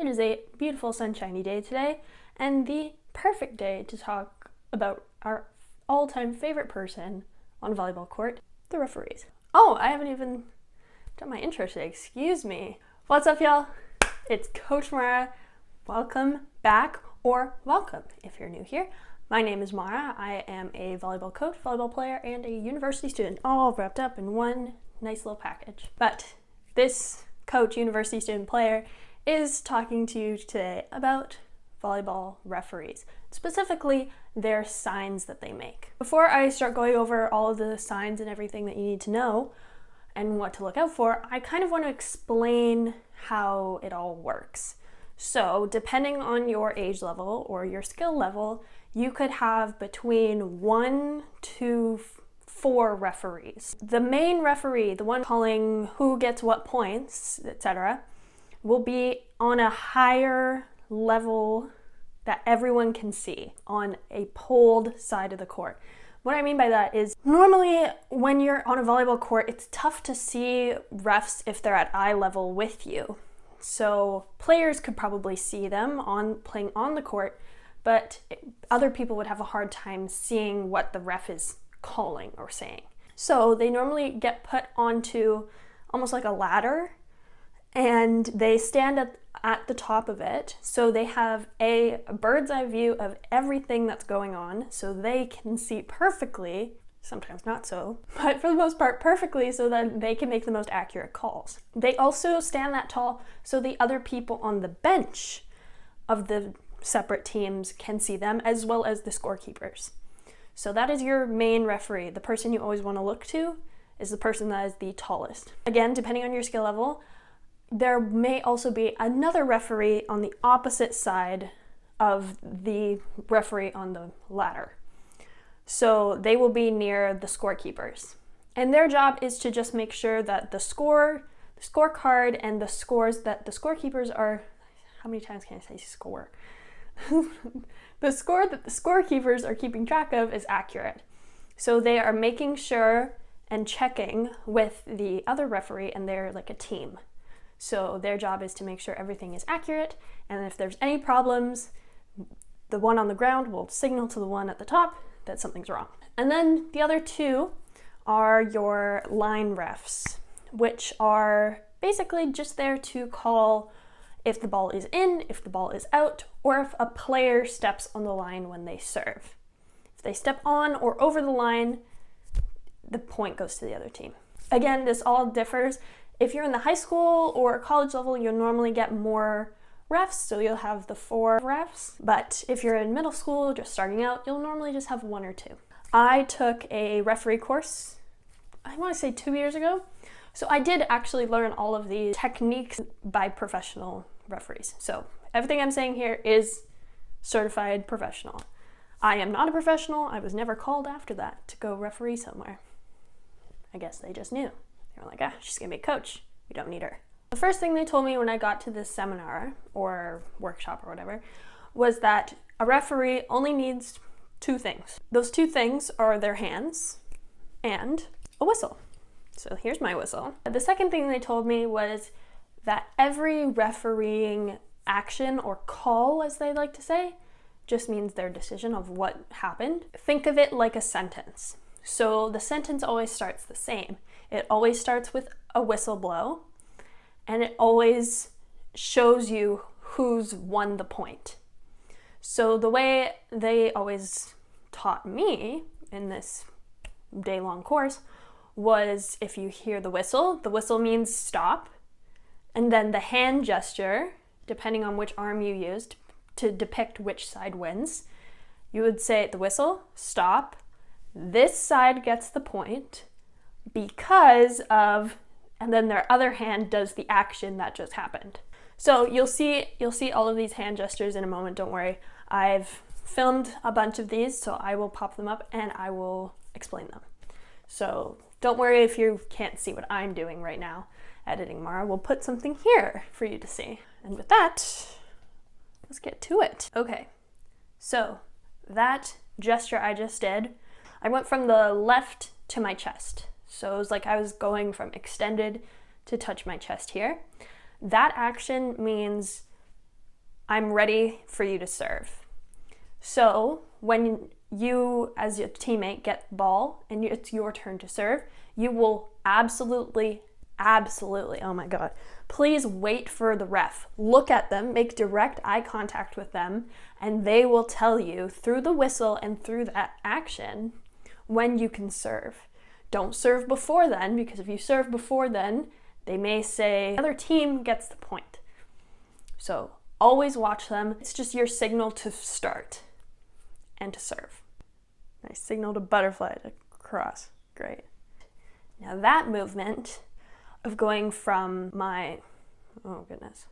It is a beautiful sunshiny day today, and the perfect day to talk about our all-time favorite person on a volleyball court, the referees. Oh, I haven't even done my intro today, excuse me. What's up, y'all? It's Coach Mara. Welcome back, or welcome if you're new here. My name is Mara. I am a volleyball coach, volleyball player, and a university student, all wrapped up in one nice little package. But this coach, university student, player is talking to you today about volleyball referees, specifically their signs that they make. Before I start going over all of the signs and everything that you need to know and what to look out for, I kind of want to explain how it all works. So depending on your age level or your skill level, you could have between 1 to 4 referees. The main referee, the one calling who gets what points, etc., will be on a higher level that everyone can see on a poled side of the court. What I mean by that is normally when you're on a volleyball court, it's tough to see refs if they're at eye level with you. So players could probably see them playing on the court, but other people would have a hard time seeing what the ref is calling or saying. So they normally get put onto almost like a ladder, and they stand at the top of it, so they have a bird's eye view of everything that's going on, so they can see perfectly, sometimes not so, but for the most part perfectly, so that they can make the most accurate calls. They also stand that tall so the other people on the bench of the separate teams can see them, as well as the scorekeepers. So that is your main referee. The person you always want to look to is the person that is the tallest. Again, depending on your skill level, there may also be another referee on the opposite side of the referee on the ladder. So they will be near the scorekeepers. And their job is to just make sure that the scorecard and the scores that the scorekeepers are, how many times can I say score? The score that the scorekeepers are keeping track of is accurate. So they are making sure and checking with the other referee, and they're like a team. So their job is to make sure everything is accurate, and if there's any problems, the one on the ground will signal to the one at the top that something's wrong. And then the other two are your line refs, which are basically just there to call if the ball is in, if the ball is out, or if a player steps on the line when they serve. If they step on or over the line, the point goes to the other team. Again, this all differs. If you're in the high school or college level, you'll normally get more refs, so you'll have the 4 refs. But if you're in middle school, just starting out, you'll normally just have 1 or 2. I took a referee course, I want to say 2 years ago. So I did actually learn all of these techniques by professional referees. So everything I'm saying here is certified professional. I am not a professional. I was never called after that to go referee somewhere. I guess they just knew. They were like, she's gonna be a coach. We don't need her. The first thing they told me when I got to this seminar or workshop or whatever was that a referee only needs 2 things. Those 2 things are their hands and a whistle. So here's my whistle. The second thing they told me was that every refereeing action or call, as they like to say, just means their decision of what happened. Think of it like a sentence. So the sentence always starts the same. It always starts with a whistle blow, and it always shows you who's won the point. So the way they always taught me in this day-long course was if you hear the whistle means stop, and then the hand gesture, depending on which arm you used to depict which side wins, you would say at the whistle, stop, this side gets the point because of, and then their other hand does the action that just happened. So you'll see all of these hand gestures in a moment, don't worry. I've filmed a bunch of these, so I will pop them up and I will explain them. So don't worry if you can't see what I'm doing right now. Editing Mara will put something here for you to see. And with that, let's get to it. Okay, so that gesture I just did, I went from the left to my chest. So it was like I was going from extended to touch my chest here. That action means I'm ready for you to serve. So when you, as your teammate, get the ball and it's your turn to serve, you will absolutely, oh my God, please wait for the ref. Look at them, make direct eye contact with them, and they will tell you through the whistle and through that action when you can serve. Don't serve before then, because if you serve before then, they may say the other team gets the point. So always watch them. It's just your signal to start and to serve. Nice signal to butterfly to cross. Great. Now that movement of going from oh goodness,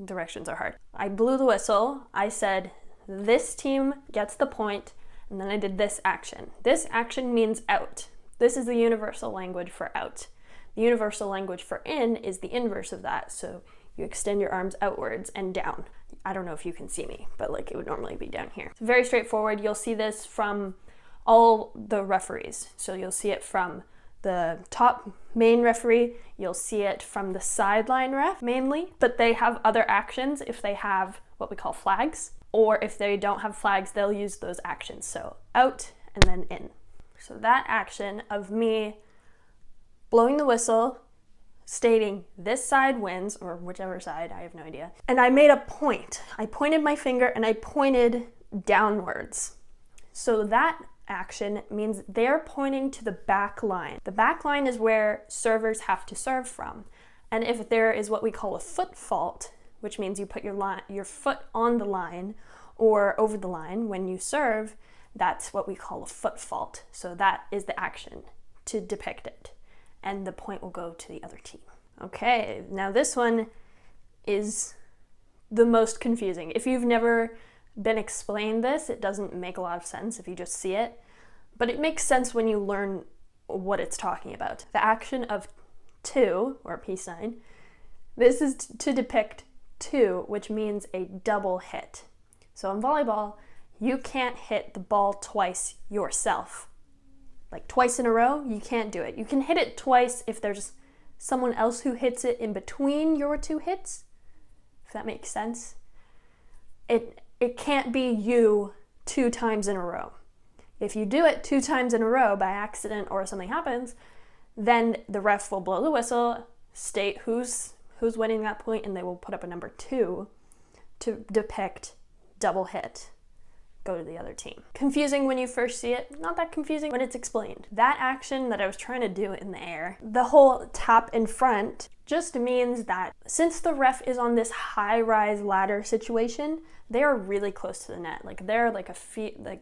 directions are hard. I blew the whistle. I said, this team gets the point, and then I did this action. This action means out. This is the universal language for out. The universal language for in is the inverse of that. So you extend your arms outwards and down. I don't know if you can see me, but like it would normally be down here. It's very straightforward. You'll see this from all the referees. So you'll see it from the top main referee, you'll see it from the sideline ref mainly, but they have other actions if they have what we call flags, or if they don't have flags, they'll use those actions. So out and then in. So that action of me blowing the whistle, stating this side wins, or whichever side, I have no idea. And I made a point. I pointed my finger and I pointed downwards. So that action means they're pointing to the back line. The back line is where servers have to serve from. And if there is what we call a foot fault, which means you put your foot on the line or over the line when you serve, that's what we call a foot fault. So that is the action to depict it. And the point will go to the other team. Okay, now this one is the most confusing. If you've never been explained this, it doesn't make a lot of sense if you just see it, but it makes sense when you learn what it's talking about. The action of two, or peace sign, this is to depict two, which means a double hit. So in volleyball, you can't hit the ball twice yourself. Like twice in a row, you can't do it. You can hit it twice if there's someone else who hits it in between your two hits, if that makes sense. It can't be you 2 times in a row. If you do it 2 times in a row by accident or something happens, then the ref will blow the whistle, state who's winning that point, and they will put up a number 2 to depict double hit. Go to the other team. Confusing when you first see it, not that confusing when it's explained. That action that I was trying to do in the air, the whole tap in front, just means that since the ref is on this high-rise ladder situation, they are really close to the net. Like they're like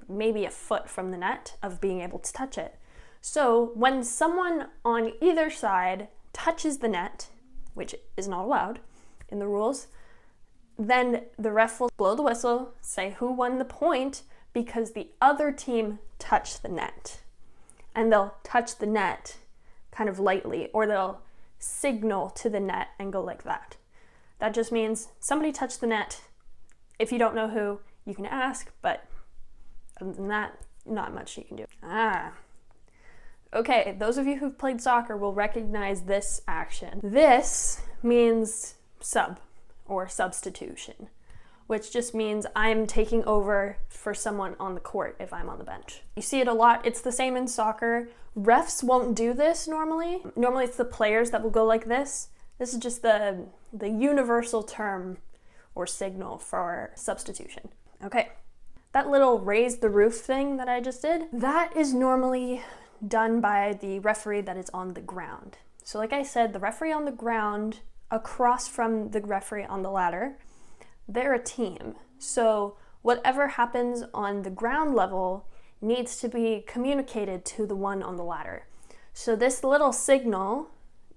maybe a foot from the net of being able to touch it. So when someone on either side touches the net, which is not allowed in the rules, then the ref will blow the whistle, say who won the point, because the other team touched the net. And they'll touch the net kind of lightly, or they'll signal to the net and go like that. That just means somebody touched the net. If you don't know who, you can ask, but other than that, not much you can do. Okay, those of you who've played soccer will recognize this action. This means sub, or substitution, which just means I'm taking over for someone on the court if I'm on the bench. You see it a lot. It's the same in soccer. Refs won't do this normally. Normally it's the players that will go like this. This is just the universal term or signal for substitution. Okay, that little raise the roof thing that I just did, that is normally done by the referee that is on the ground. So like I said, the referee on the ground across from the referee on the ladder, they're a team. So whatever happens on the ground level needs to be communicated to the one on the ladder. So this little signal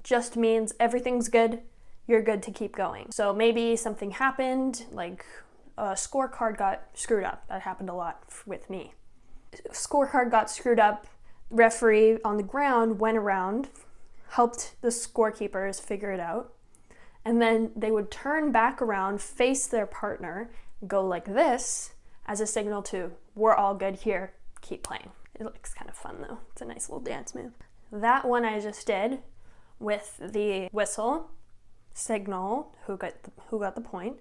just means everything's good, you're good to keep going. So maybe something happened, like a scorecard got screwed up. That happened a lot with me. Scorecard got screwed up, referee on the ground went around, helped the scorekeepers figure it out, and then they would turn back around, face their partner, go like this as a signal to, we're all good here, keep playing. It looks kind of fun though. It's a nice little dance move. That one I just did with the whistle, signal who got the point,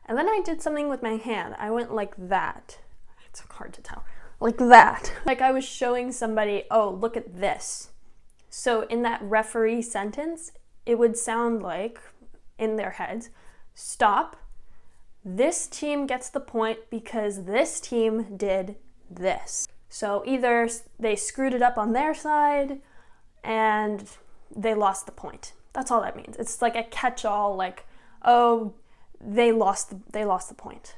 And then I did something with my hand. I went like that. It's hard to tell. Like that. Like I was showing somebody, oh, look at this. So in that referee sentence, it would sound like, in their heads, stop. This team gets the point because this team did this. So either they screwed it up on their side and they lost the point. That's all that means. It's like a catch-all, like, oh, they lost the point.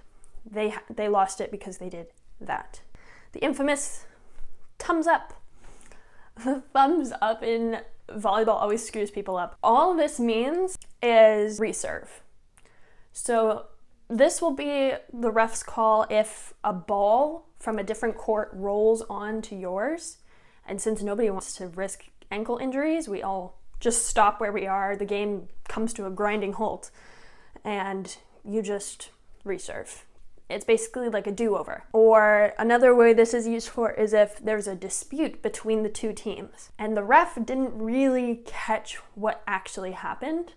They lost it because they did that. The infamous thumbs up. The thumbs up in volleyball always screws people up. All this means is reserve. So this will be the ref's call if a ball from a different court rolls onto yours. And since nobody wants to risk ankle injuries, we all just stop where we are. The game comes to a grinding halt and you just reserve. It's basically like a do-over. Or another way this is used for is if there's a dispute between the two teams and the ref didn't really catch what actually happened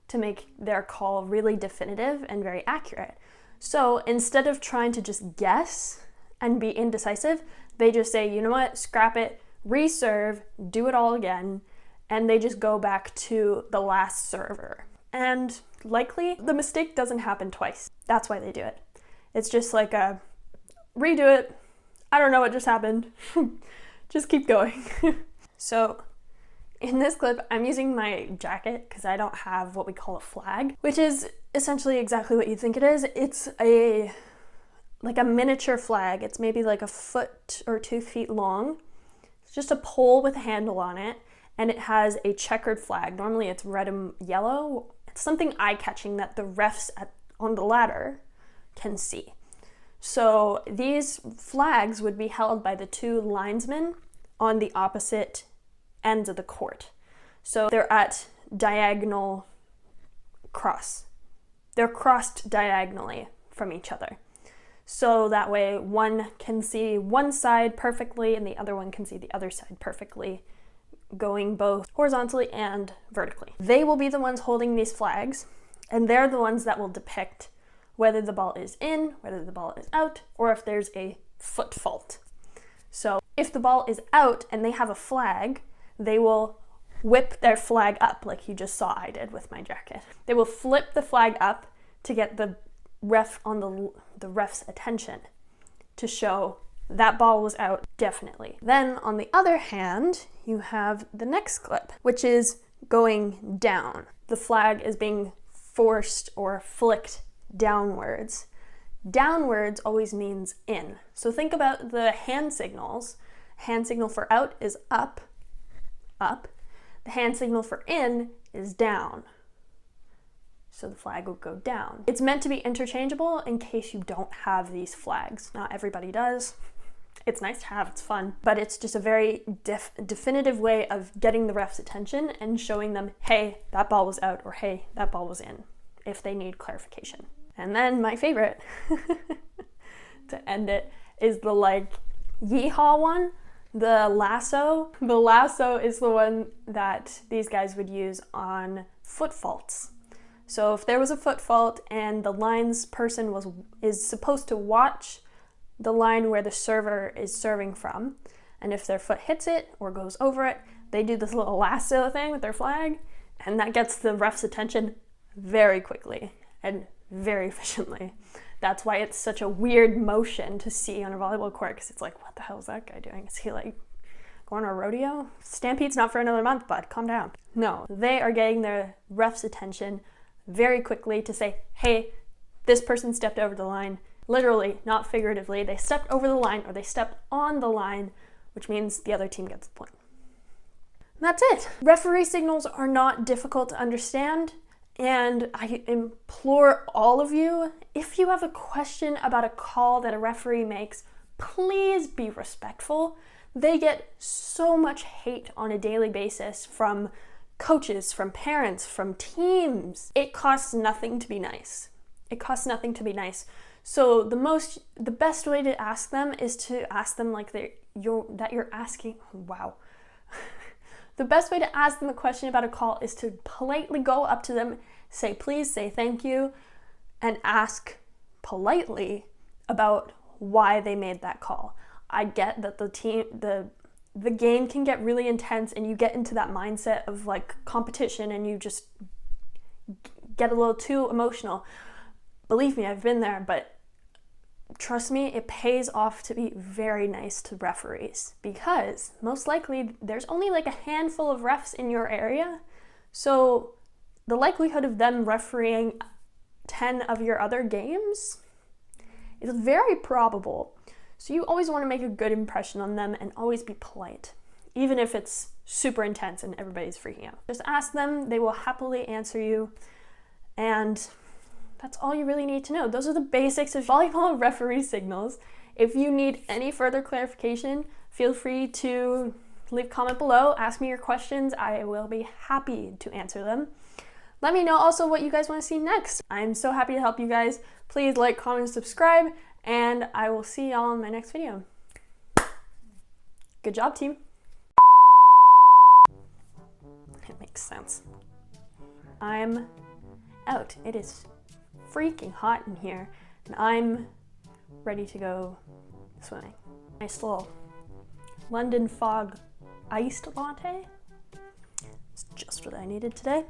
to make their call really definitive and very accurate. So instead of trying to just guess and be indecisive, they just say, you know what, scrap it, reserve, do it all again, and they just go back to the last server. And likely the mistake doesn't happen twice. That's why they do it. It's just like a redo it. I don't know what just happened. Just keep going. So in this clip, I'm using my jacket because I don't have what we call a flag, which is essentially exactly what you think it is. It's like a miniature flag. It's maybe like a foot or 2 feet long. It's just a pole with a handle on it, and it has a checkered flag. Normally it's red and yellow. It's something eye-catching that the refs on the ladder can see. So these flags would be held by the 2 linesmen on the opposite ends of the court. So they're at diagonal cross. They're crossed diagonally from each other. So that way one can see one side perfectly and the other one can see the other side perfectly, going both horizontally and vertically. They will be the ones holding these flags, and they're the ones that will depict whether the ball is in, whether the ball is out, or if there's a foot fault. So if the ball is out and they have a flag, they will whip their flag up like you just saw I did with my jacket. They will flip the flag up to get the ref on the ref's attention to show that ball was out, definitely. Then on the other hand, you have the next clip, which is going down. The flag is being forced or flicked downwards. Downwards always means in. So think about the hand signals. Hand signal for out is up, up. The hand signal for in is down. So the flag will go down. It's meant to be interchangeable in case you don't have these flags. Not everybody does. It's nice to have, it's fun, but it's just a very definitive way of getting the ref's attention and showing them, hey, that ball was out, or hey, that ball was in, if they need clarification. And then my favorite to end it is the like yeehaw one, the lasso. The lasso is the one that these guys would use on foot faults. So if there was a foot fault and the lines person is supposed to watch the line where the server is serving from, and if their foot hits it or goes over it, they do this little lasso thing with their flag, and that gets the ref's attention very quickly and very efficiently. That's why it's such a weird motion to see on a volleyball court, because it's like, what the hell is that guy doing? Is he like going on a rodeo? Stampede's not for another month, bud. Calm down. No, they are getting their ref's attention very quickly to say, hey, this person stepped over the line. Literally, not figuratively. They stepped over the line or they stepped on the line, which means the other team gets the point. And that's it. Referee signals are not difficult to understand. And I implore all of you, if you have a question about a call that a referee makes, please be respectful. They get so much hate on a daily basis from coaches, from parents, from teams. It costs nothing to be nice. It costs nothing to be nice. So the best way to ask them is to ask them like you're asking, wow. The best way to ask them a question about a call is to politely go up to them, say please, say thank you, and ask politely about why they made that call. I get that the game can get really intense and you get into that mindset of like competition and you just get a little too emotional. Believe me, I've been there, but trust me, it pays off to be very nice to referees because most likely there's only like a handful of refs in your area. So the likelihood of them refereeing 10 of your other games is very probable. So you always want to make a good impression on them and always be polite, even if it's super intense and everybody's freaking out. Just ask them, they will happily answer you, and that's all you really need to know. Those are the basics of volleyball referee signals. If you need any further clarification, feel free to leave a comment below, ask me your questions. I will be happy to answer them. Let me know also what you guys want to see next. I'm so happy to help you guys. Please like, comment, subscribe, and I will see y'all in my next video. Good job, team. It makes sense. I'm out. It is freaking hot in here, and I'm ready to go swimming. Nice little London fog iced latte. It's just what I needed today.